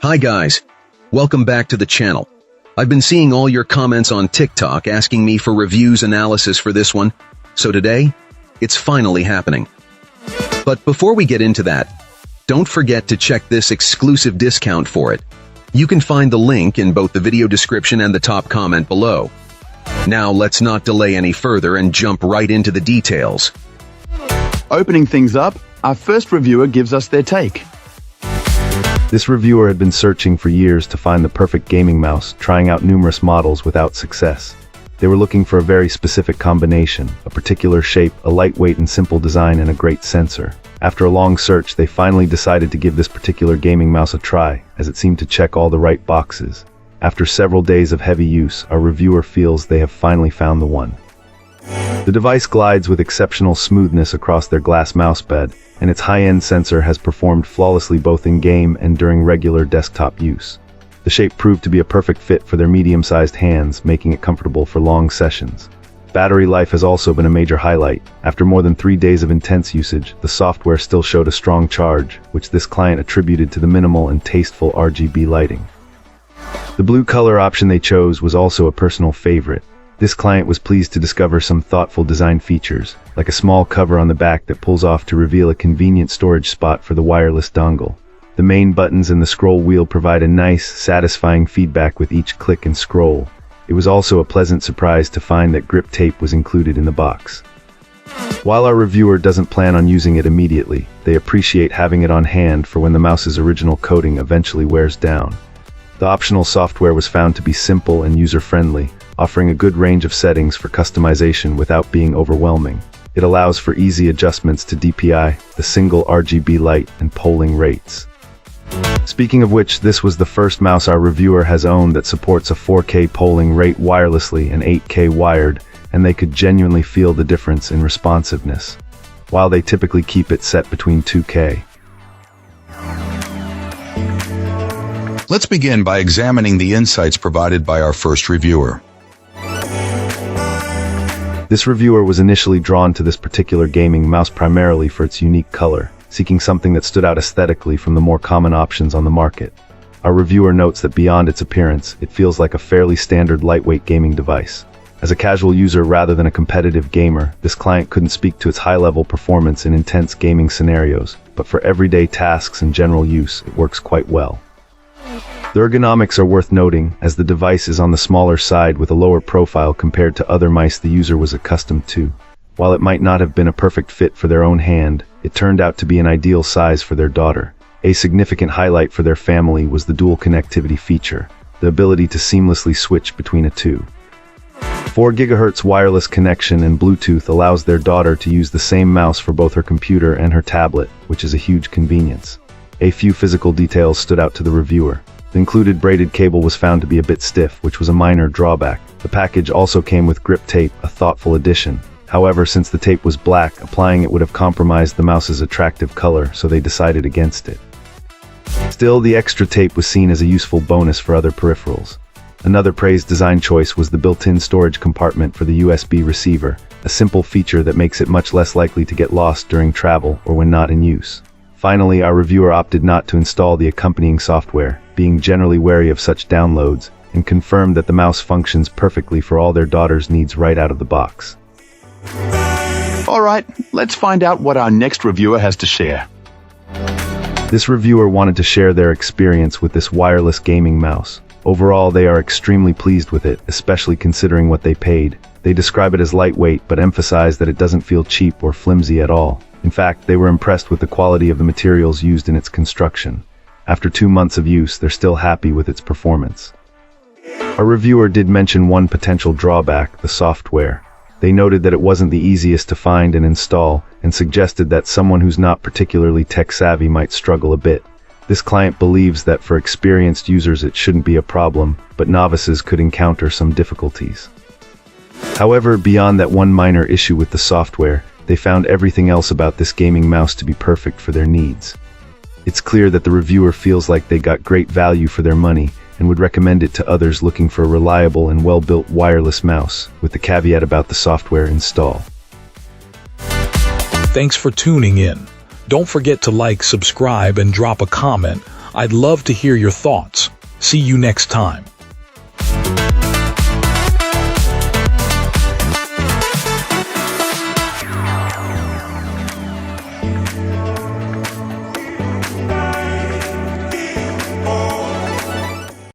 Hi guys, welcome back to the channel. I've been seeing all your comments on TikTok asking me for reviews analysis for this one, so today, it's finally happening. But before we get into that, don't forget to check this exclusive discount for it. You can find the link in both the video description and the top comment below. Now let's not delay any further and jump right into the details. Opening things up, our first reviewer gives us their take. This reviewer had been searching for years to find the perfect gaming mouse, trying out numerous models without success. They were looking for a very specific combination, a particular shape, a lightweight and simple design, and a great sensor. After a long search, they finally decided to give this particular gaming mouse a try, as it seemed to check all the right boxes. After several days of heavy use, our reviewer feels they have finally found the one. The device glides with exceptional smoothness across their glass mouse bed, and its high-end sensor has performed flawlessly both in-game and during regular desktop use. The shape proved to be a perfect fit for their medium-sized hands, making it comfortable for long sessions. Battery life has also been a major highlight. After more than 3 days of intense usage, the software still showed a strong charge, which this client attributed to the minimal and tasteful RGB lighting. The blue color option they chose was also a personal favorite. This client was pleased to discover some thoughtful design features, like a small cover on the back that pulls off to reveal a convenient storage spot for the wireless dongle. The main buttons and the scroll wheel provide a nice, satisfying feedback with each click and scroll. It was also a pleasant surprise to find that grip tape was included in the box. While our reviewer doesn't plan on using it immediately, they appreciate having it on hand for when the mouse's original coating eventually wears down. The optional software was found to be simple and user-friendly, offering a good range of settings for customization without being overwhelming. It allows for easy adjustments to DPI, the single RGB light, and polling rates. Speaking of which, this was the first mouse our reviewer has owned that supports a 4K polling rate wirelessly and 8K wired, and they could genuinely feel the difference in responsiveness, while they typically keep it set between 2K. Let's begin by examining the insights provided by our first reviewer. This reviewer was initially drawn to this particular gaming mouse primarily for its unique color, seeking something that stood out aesthetically from the more common options on the market. Our reviewer notes that beyond its appearance, it feels like a fairly standard lightweight gaming device. As a casual user rather than a competitive gamer, this client couldn't speak to its high-level performance in intense gaming scenarios, but for everyday tasks and general use, it works quite well. The ergonomics are worth noting, as the device is on the smaller side with a lower profile compared to other mice the user was accustomed to. While it might not have been a perfect fit for their own hand, it turned out to be an ideal size for their daughter. A significant highlight for their family was the dual connectivity feature, the ability to seamlessly switch between a 4 GHz wireless connection and Bluetooth allows their daughter to use the same mouse for both her computer and her tablet, which is a huge convenience. A few physical details stood out to the reviewer. The included braided cable was found to be a bit stiff, which was a minor drawback. The package also came with grip tape, a thoughtful addition. However, since the tape was black, applying it would have compromised the mouse's attractive color, so they decided against it. Still, the extra tape was seen as a useful bonus for other peripherals. Another praised design choice was the built-in storage compartment for the USB receiver, a simple feature that makes it much less likely to get lost during travel or when not in use. Finally, our reviewer opted not to install the accompanying software, being generally wary of such downloads, and confirmed that the mouse functions perfectly for all their daughter's needs right out of the box. Alright, let's find out what our next reviewer has to share. This reviewer wanted to share their experience with this wireless gaming mouse. Overall, they are extremely pleased with it, especially considering what they paid. They describe it as lightweight, but emphasize that it doesn't feel cheap or flimsy at all. In fact, they were impressed with the quality of the materials used in its construction. After 2 months of use, they're still happy with its performance. Our reviewer did mention one potential drawback, the software. They noted that it wasn't the easiest to find and install, and suggested that someone who's not particularly tech-savvy might struggle a bit. This client believes that for experienced users it shouldn't be a problem, but novices could encounter some difficulties. However, beyond that one minor issue with the software, they found everything else about this gaming mouse to be perfect for their needs. It's clear that the reviewer feels like they got great value for their money and would recommend it to others looking for a reliable and well-built wireless mouse, with the caveat about the software install. Thanks for tuning in. Don't forget to like, subscribe, and drop a comment. I'd love to hear your thoughts. See you next time.